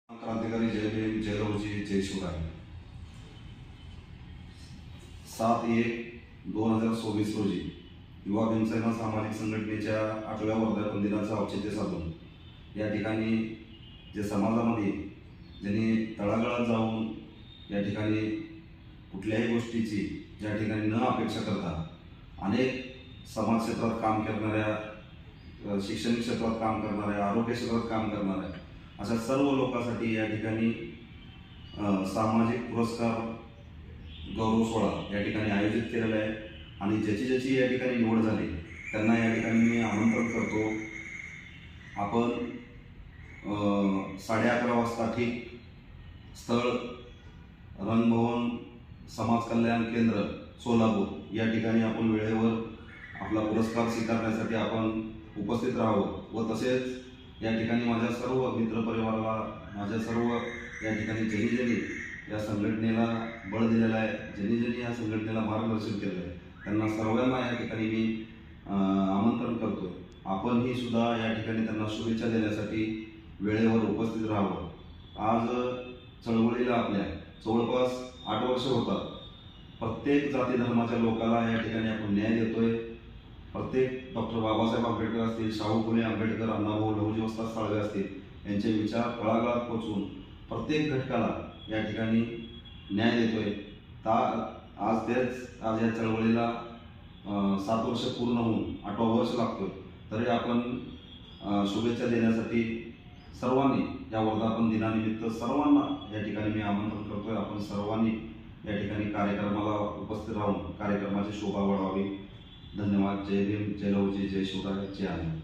क्रांतिकारी जय भीम जय लवजी जय शिवराय। 7/1/2024 रोजी युवा भीमसेना सामाजिक संघटनेच्या 8व्या वर्धापन दिनाचं औचित्य साधून या ठिकाणी जे समाजामध्ये ज्यांनी तळागाळात जाऊन या ठिकाणी कुठल्याही गोष्टीची ज्या ठिकाणी न अपेक्षा करता अनेक समाज क्षेत्रात काम करणाऱ्या, शिक्षण क्षेत्रात काम करणाऱ्या, आरोग्य क्षेत्रात काम करणाऱ्या अशा सर्व लोकांसाठी या ठिकाणी सामाजिक पुरस्कार गौरव सोहळा या ठिकाणी आयोजित केलेला आहे आणि ज्याची या ठिकाणी निवड झाली त्यांना या ठिकाणी मी आमंत्रण करतो। आपण 11:30 वाजता ठीक स्थळ रंगभवन समाज कल्याण केंद्र सोलापूर या ठिकाणी आपण वेळेवर आपला पुरस्कार स्वीकारण्यासाठी आपण उपस्थित राहावं व तसेच या ठिकाणी माझ्या सर्व मित्रपरिवाराला, माझ्या सर्व या ठिकाणी ज्यांनी या संघटनेला बळ दिलेलं आहे, ज्यांनी या संघटनेला मार्गदर्शन केलं आहे त्यांना सर्वांना या ठिकाणी मी आमंत्रण करतो। आपणही सुद्धा या ठिकाणी त्यांना शुभेच्छा देण्यासाठी वेळेवर उपस्थित राहावं। आज चळवळीला आपल्या जवळपास 8 वर्ष होतात। प्रत्येक जाती धर्माच्या लोकांना या ठिकाणी आपण न्याय देतोय। प्रत्येक डॉक्टर बाबासाहेब आंबेडकर असतील, शाहू फुले आंबेडकर, अण्णाभाऊ लहुजी वस्ताद साळवे असतील यांचे विचार तळागाळात पोहोचवून प्रत्येक घटकाला या ठिकाणी न्याय देतोय। आज या चळवळीला 7 वर्ष पूर्ण होऊन 8वं वर्ष लागतोय, तरी आपण शुभेच्छा देण्यासाठी सर्वांनी या वर्धापन दिनानिमित्त सर्वांना या ठिकाणी मी आमंत्रण करतोय। आपण सर्वांनी या ठिकाणी कार्यक्रमाला उपस्थित राहून कार्यक्रमाची शोभा वाढवावी। धन्यवाद। जय भीम जय लवजी जय शिवराय जय आनंद।